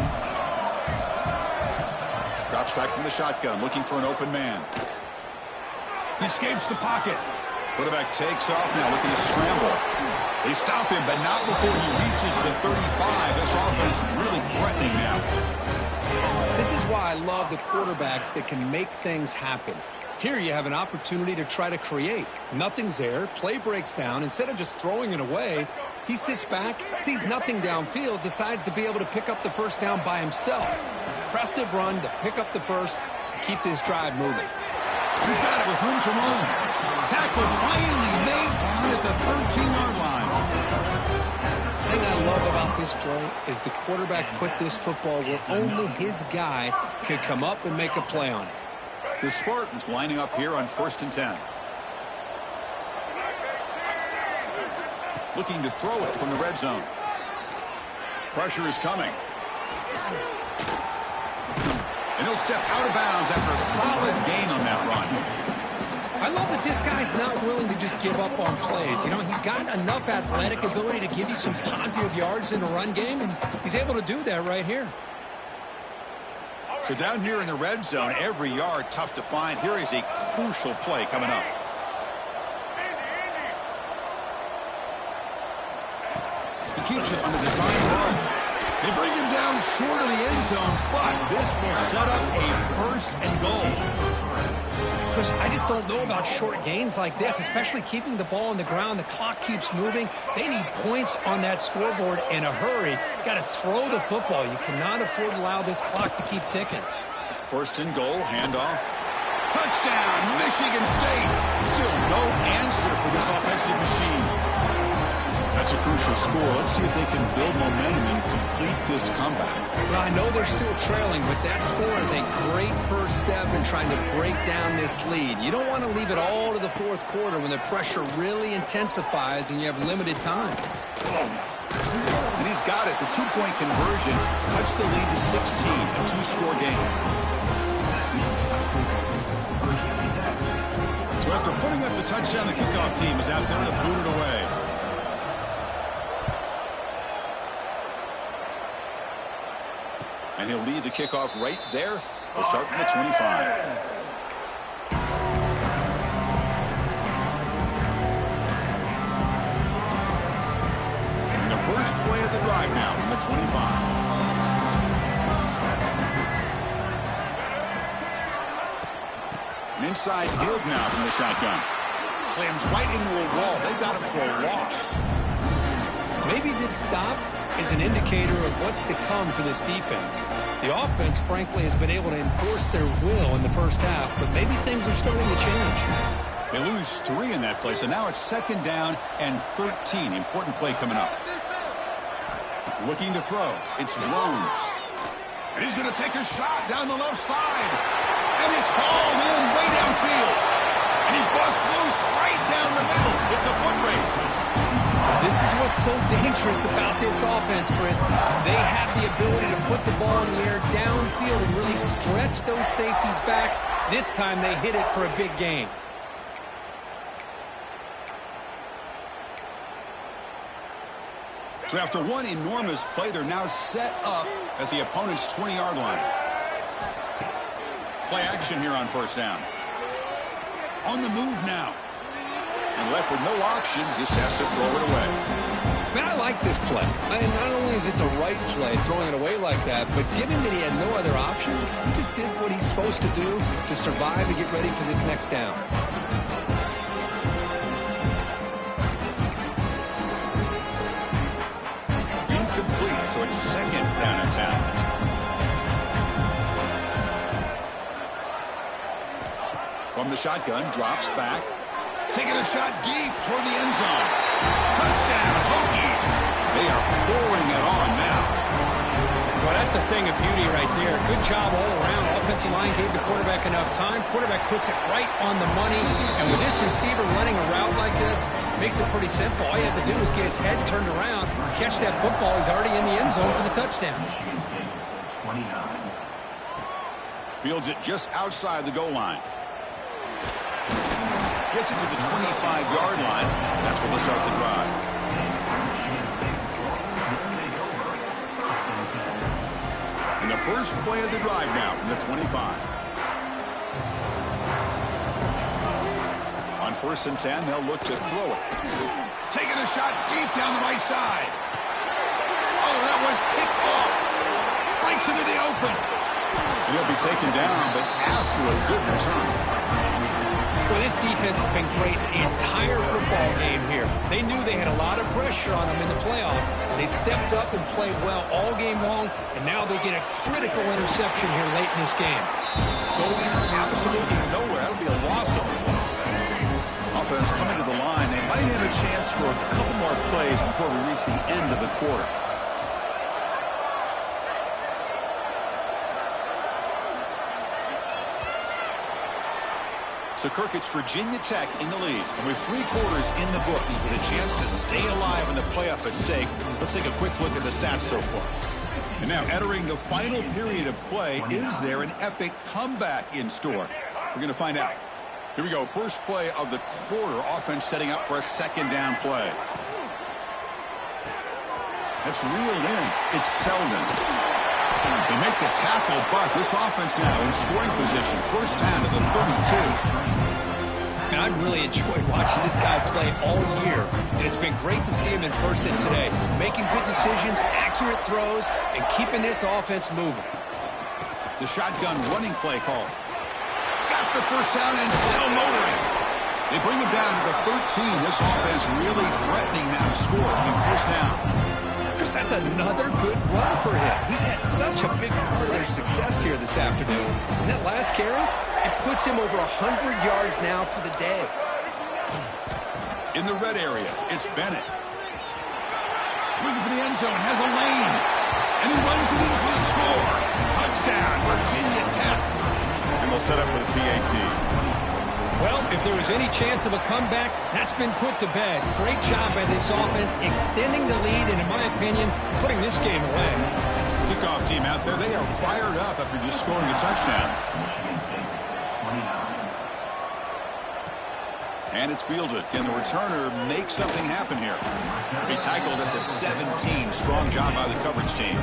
Drops back from the shotgun, looking for an open man. He escapes the pocket. Quarterback takes off now, looking to scramble. They stop him, but not before he reaches the 35. This offense really threatening now. This is why I love the quarterbacks that can make things happen. Here you have an opportunity to try to create. Nothing's there. Play breaks down. Instead of just throwing it away, he sits back, sees nothing downfield, decides to be able to pick up the first down by himself. Impressive run to pick up the first, keep this drive moving. He's got it with room to run. Tackle finally made down at the 13-yard line. The thing I love about this play is the quarterback put this football where only his guy could come up and make a play on it. The Spartans lining up here on 1st and 10. Looking to throw it from the red zone. Pressure is coming. And he'll step out of bounds after a solid gain on that run. I love that this guy's not willing to just give up on plays. You know, he's got enough athletic ability to give you some positive yards in the run game, and he's able to do that right here. So down here in the red zone, every yard tough to find. Here is a crucial play coming up. He keeps it on the design run. They bring him down short of the end zone, but this will set up a 1st and goal. Chris, I just don't know about short gains like this, especially keeping the ball on the ground. The clock keeps moving. They need points on that scoreboard in a hurry. You got to throw the football. You cannot afford to allow this clock to keep ticking. 1st and goal, handoff. Touchdown, Michigan State. Still no answer for this offensive machine. That's a crucial score. Let's see if they can build momentum and complete this comeback. Well, I know they're still trailing, but that score is a great first step in trying to break down this lead. You don't want to leave it all to the 4th quarter when the pressure really intensifies and you have limited time. And he's got it. The 2-point conversion cuts the lead to 16, a 2-score game. So after putting up the touchdown, the kickoff team is out there to boot it away. And he'll lead the kickoff right there. He'll start from the 25. And the first play of the drive now from the 25. An inside give now from the shotgun. Slams right into a wall. They've got him for a loss. Maybe this stop is an indicator of what's to come for this defense. The offense, frankly, has been able to enforce their will in the first half, but maybe things are starting to change. They lose 3 in that play, so now it's 2nd down and 13. Important play coming up. Looking to throw. It's Jones. And he's going to take a shot down the left side. And it's hauled in way downfield. And he busts loose right down the middle. It's a foot race. This is what's so dangerous about this offense, Chris. They have the ability to put the ball in the air downfield and really stretch those safeties back. This time they hit it for a big gain. So after one enormous play, they're now set up at the opponent's 20-yard line. Play action here on first down. On the move now. And left with no option, just has to throw it away. Man, I like this play. Not only is it the right play, throwing it away like that, but given that he had no other option, he just did what he's supposed to do to survive and get ready for this next down. Incomplete, so it's 2nd down and 10. From the shotgun, drops back. Taking a shot deep toward the end zone. Touchdown, Hokies. They are pouring it on now. Well, that's a thing of beauty right there. Good job all around. Offensive line gave the quarterback enough time. Quarterback puts it right on the money. And with this receiver running a route like this, makes it pretty simple. All you have to do is get his head turned around, catch that football. He's already in the end zone for the touchdown. Michigan State, 29. Fields it just outside the goal line. Gets it to the 25-yard line. That's where they'll start the drive. And the first play of the drive now from the 25. On 1st and 10, they'll look to throw it. Taking a shot deep down the right side. Oh, that one's picked off. Breaks into the open. And he'll be taken down, but after a good return. Well, this defense has been great the entire football game here. They knew they had a lot of pressure on them in the playoff. They stepped up and played well all game long, and now they get a critical interception here late in this game. Going absolutely nowhere. That'll be a loss of the ball. Offense coming to the line. They might have a chance for a couple more plays before we reach the end of the quarter. So, Kirk, it's Virginia Tech in the lead. And with 3 quarters in the books, with a chance to stay alive in the playoff at stake, let's take a quick look at the stats so far. And now, entering the final period of play, is there an epic comeback in store? We're going to find out. Here we go. First play of the quarter. Offense setting up for a 2nd down play. That's reeled in. It's Selden. They make the tackle, but this offense now in scoring position. First down to the 32. And I've really enjoyed watching this guy play all year. And it's been great to see him in person today. Making good decisions, accurate throws, and keeping this offense moving. The shotgun running play call. Got the first down and still motoring. They bring him down to the 13. This offense really threatening now to score on first down. Chris, that's another good run for him. He's had such a big part of their success here this afternoon. And that last carry, it puts him over 100 yards now for the day. In the red area, it's Bennett. Looking for the end zone, has a lane. And he runs it in for the score. Touchdown, Virginia Tech. And they'll set up for the PAT. Well, if there was any chance of a comeback, that's been put to bed. Great job by this offense, extending the lead, and in my opinion, putting this game away. Kickoff team out there, they are fired up after just scoring a touchdown. Michigan State, 29. And it's fielded. Can the returner make something happen here? Be tackled at the 17. Strong job by the coverage team.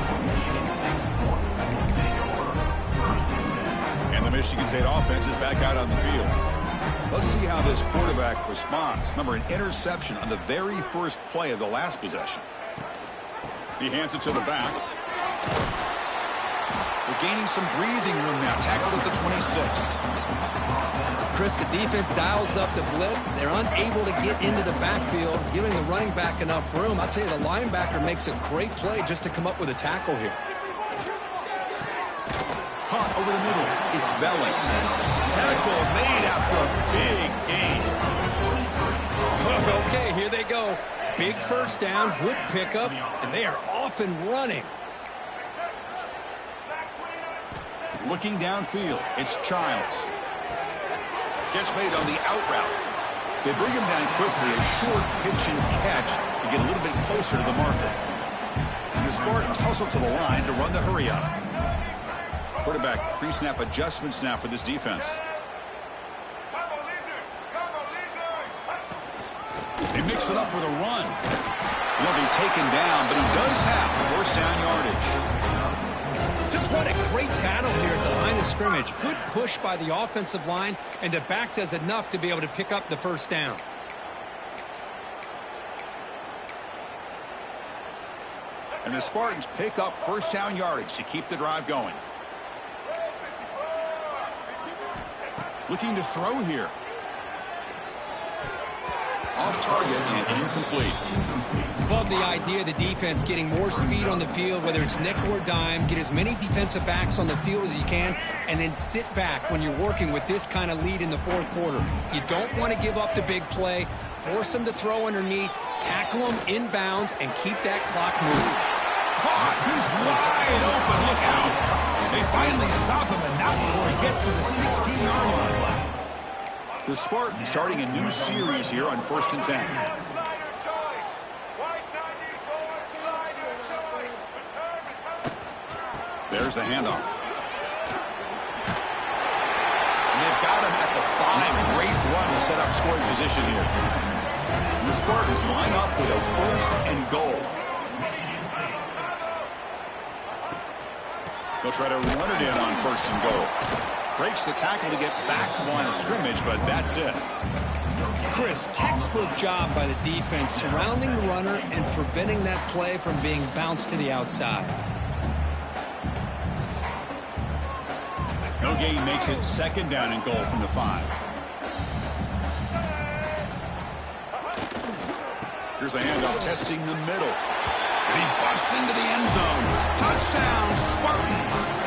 And the Michigan State offense is back out on the field. Let's see how this quarterback responds. Remember, an interception on the very first play of the last possession. He hands it to the back. They're gaining some breathing room now. Tackled at the 26. Chris, the defense dials up the blitz. They're unable to get into the backfield, giving the running back enough room. I'll tell you, the linebacker makes a great play just to come up with a tackle here. Caught over the middle. It's Velling. Tackle made after a big gain. Okay, here they go. Big first down, good pickup, and they are off and running. Looking downfield, it's Childs. Catch made on the out route. They bring him down quickly, a short pitch and catch to get a little bit closer to the marker. And the Spartans hustle to the line to run the hurry up. Quarterback pre-snap adjustments now for this defense. They mix it up with a run. He'll be taken down, but he does have first down yardage. Just what a great battle here at the line of scrimmage. Good push by the offensive line, and the back does enough to be able to pick up the first down. And the Spartans pick up first down yardage to keep the drive going. Looking to throw here. Off target and incomplete. Love the idea of the defense getting more speed on the field, whether it's nickel or dime. Get as many defensive backs on the field as you can, and then sit back when you're working with this kind of lead in the fourth quarter. You don't want to give up the big play. Force them to throw underneath, tackle them inbounds, and keep that clock moving. Caught! He's wide open. Look out! They finally stop him, and not before he gets to the 16-yard line. The Spartans starting a new series here on 1st and 10. There's the handoff. And they've got him at the 5. Great run to set up scoring position here. And the Spartans line up with a 1st and goal. They'll try to run it in on 1st and goal. Breaks the tackle to get back to the line of scrimmage, but that's it. Chris, textbook job by the defense surrounding the runner and preventing that play from being bounced to the outside. No gain makes it 2nd down and goal from the 5. Here's the handoff testing the middle. And he busts into the end zone. Touchdown, Spartans.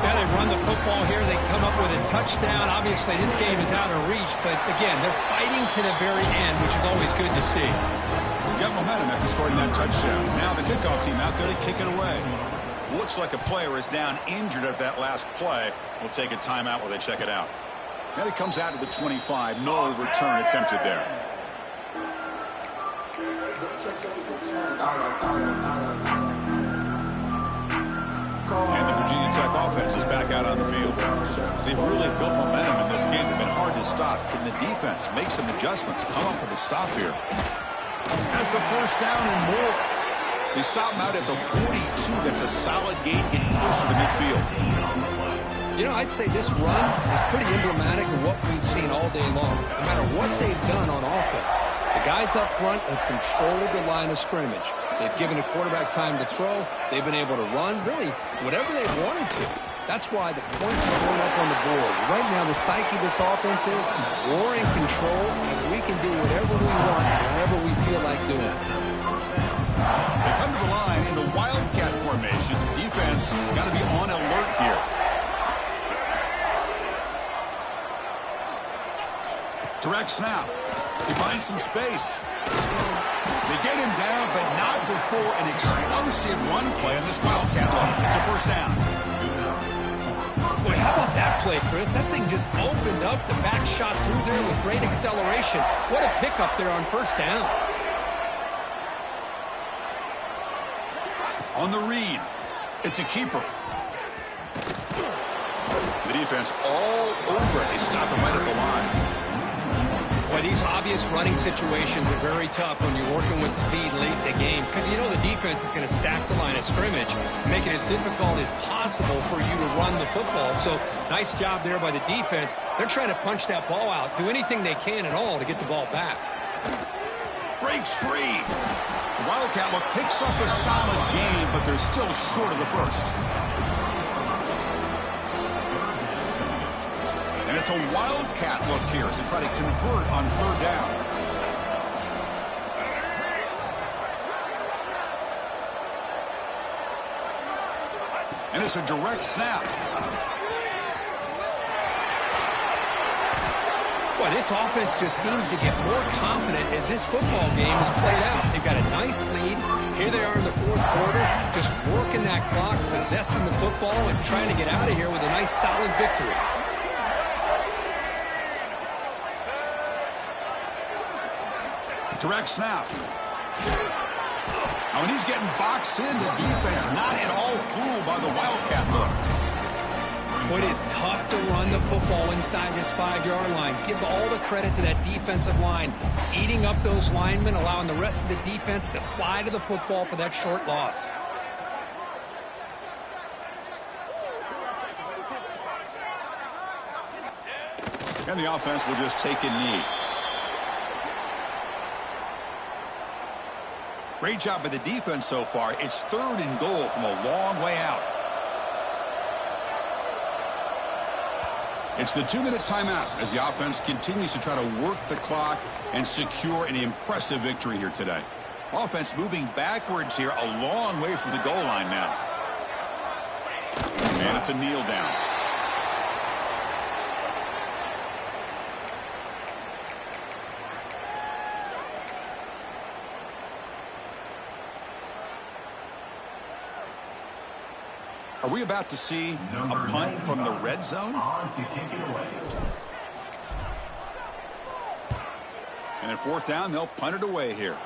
Yeah, they run the football here. They come up with a touchdown. Obviously, this game is out of reach, but again, they're fighting to the very end, which is always good to see. Got momentum after scoring that touchdown. Now the kickoff team out there to kick it away. Looks like a player is down injured at that last play. We'll take a timeout while they check it out. Then it comes out to the 25. No return attempted there. And the Virginia Tech offense is back out on the field. They've really built momentum in this game. It's been hard to stop. Can the defense make some adjustments? Come up with a stop here. Has the first down and more. They stop him out at the 42. That's a solid gain, getting closer to midfield. You know, I'd say this run is pretty emblematic of what we've seen all day long. No matter what they've done on offense, the guys up front have controlled the line of scrimmage. They've given the quarterback time to throw. They've been able to run, really, whatever they've wanted to. That's why the points are going up on the board. Right now, the psyche of this offense is we're in control, and we can do whatever we want, wherever we feel like doing. They come to the line in the Wildcat formation. Defense got to be on alert here. Direct snap. He finds some space. They get him down, but not before an explosive run play on this Wildcat run. It's a first down. Boy, how about that play, Chris? That thing just opened up. The back shot through there with great acceleration. What a pickup there on first down. On the read, it's a keeper. The defense all over it. They stop him right at the line. Boy, these obvious running situations are very tough when you're working with the lead late in the game because you know the defense is going to stack the line of scrimmage, make it as difficult as possible for you to run the football. So nice job there by the defense. They're trying to punch that ball out, do anything they can at all to get the ball back. Break breaks free. The Wildcat look picks up a solid game, but they're still short of the first. And it's a Wildcat look here as they try to convert on third down. And it's a direct snap. Boy, this offense just seems to get more confident as this football game is played out. They've got a nice lead. Here they are in the fourth quarter, just working that clock, possessing the football, and trying to get out of here with a nice, solid victory. Direct snap. Now, when he's getting boxed in, the defense not at all fooled by the Wildcat look. Boy, it is tough to run the football inside this 5-yard line. Give all the credit to that defensive line, eating up those linemen, allowing the rest of the defense to fly to the football for that short loss. And the offense will just take a knee. Great job by the defense so far. It's 3rd and goal from a long way out. It's the 2-minute timeout as the offense continues to try to work the clock and secure an impressive victory here today. Offense moving backwards here a long way from the goal line now. And it's a kneel down. Are we about to see a punt from the red zone? And at 4th down, they'll punt it away here.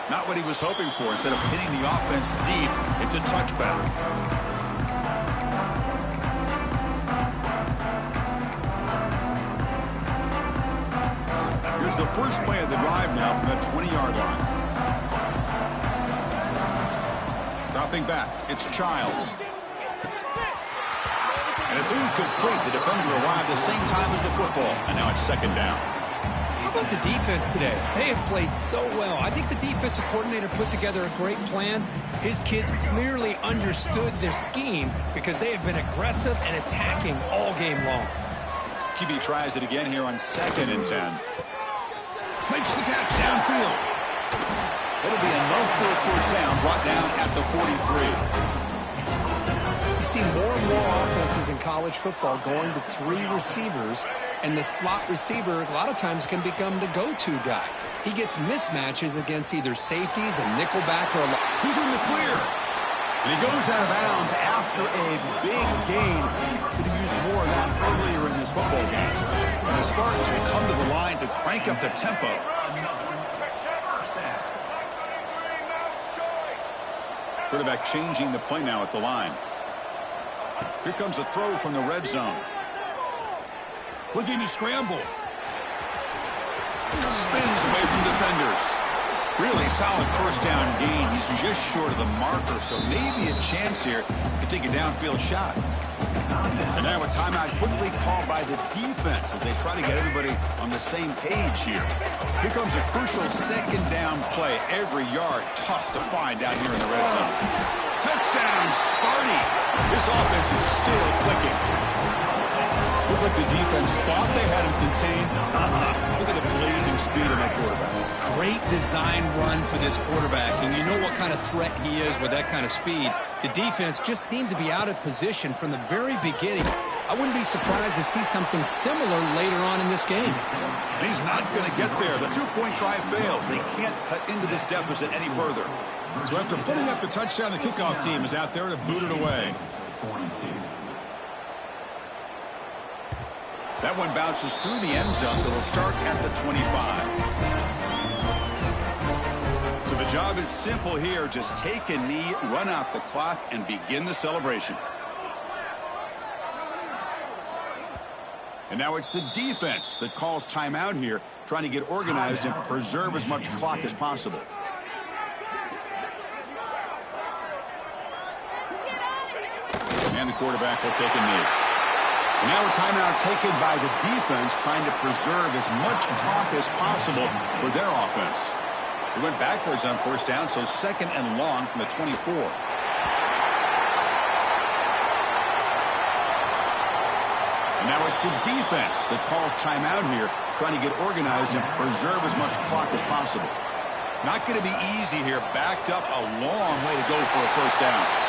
Not what he was hoping for. Instead of hitting the offense deep, it's a touchback. Here's the first play of the drive now from the 20-yard line. Dropping back, it's Childs. And it's incomplete. The defender arrived the same time as the football. And now it's 2nd down. How about the defense today? They have played so well. I think the defensive coordinator put together a great plan. His kids clearly understood their scheme because they have been aggressive and attacking all game long. QB tries it again here on 2nd and 10. Makes the catch downfield. It'll be enough for a first down, brought down at the 43. You see more and more offenses in college football going to 3 receivers, and the slot receiver a lot of times can become the go-to guy. He gets mismatches against either safeties, a nickelback, or a... He's in the clear. And he goes out of bounds after a big gain. Could have used more of that earlier in this football game. And the Spartans will come to the line to crank up the tempo. Quarterback changing the play now at the line. Here comes a throw from the red zone. Looking to scramble. Spins away from defenders. Really solid first down gain. He's just short of the marker, so maybe a chance here to take a downfield shot. And now a timeout quickly called by the defense as they try to get everybody on the same page here. Here comes a crucial 2nd down play. Every yard tough to find down here in the red zone. Touchdown, Sparty. This offense is still clicking. Looks like the defense thought they had him contained. Look at the blazing speed of that quarterback. Great design run for this quarterback, and you know what kind of threat he is with that kind of speed. The defense just seemed to be out of position from the very beginning. I wouldn't be surprised to see something similar later on in this game. And he's not going to get there. The 2-point try fails. They can't cut into this deficit any further. So after putting up a touchdown, the kickoff team is out there to boot it away. That one bounces through the end zone, so they'll start at the 25. So the job is simple here. Just take a knee, run out the clock, and begin the celebration. And now it's the defense that calls timeout here, trying to get organized and preserve as much clock as possible. And the quarterback will take a knee. And now a timeout taken by the defense, trying to preserve as much clock as possible for their offense. He went backwards on first down, so second and long from the 24. And now it's the defense that calls timeout here, trying to get organized and preserve as much clock as possible. Not going to be easy here. Backed up a long way to go for a first down.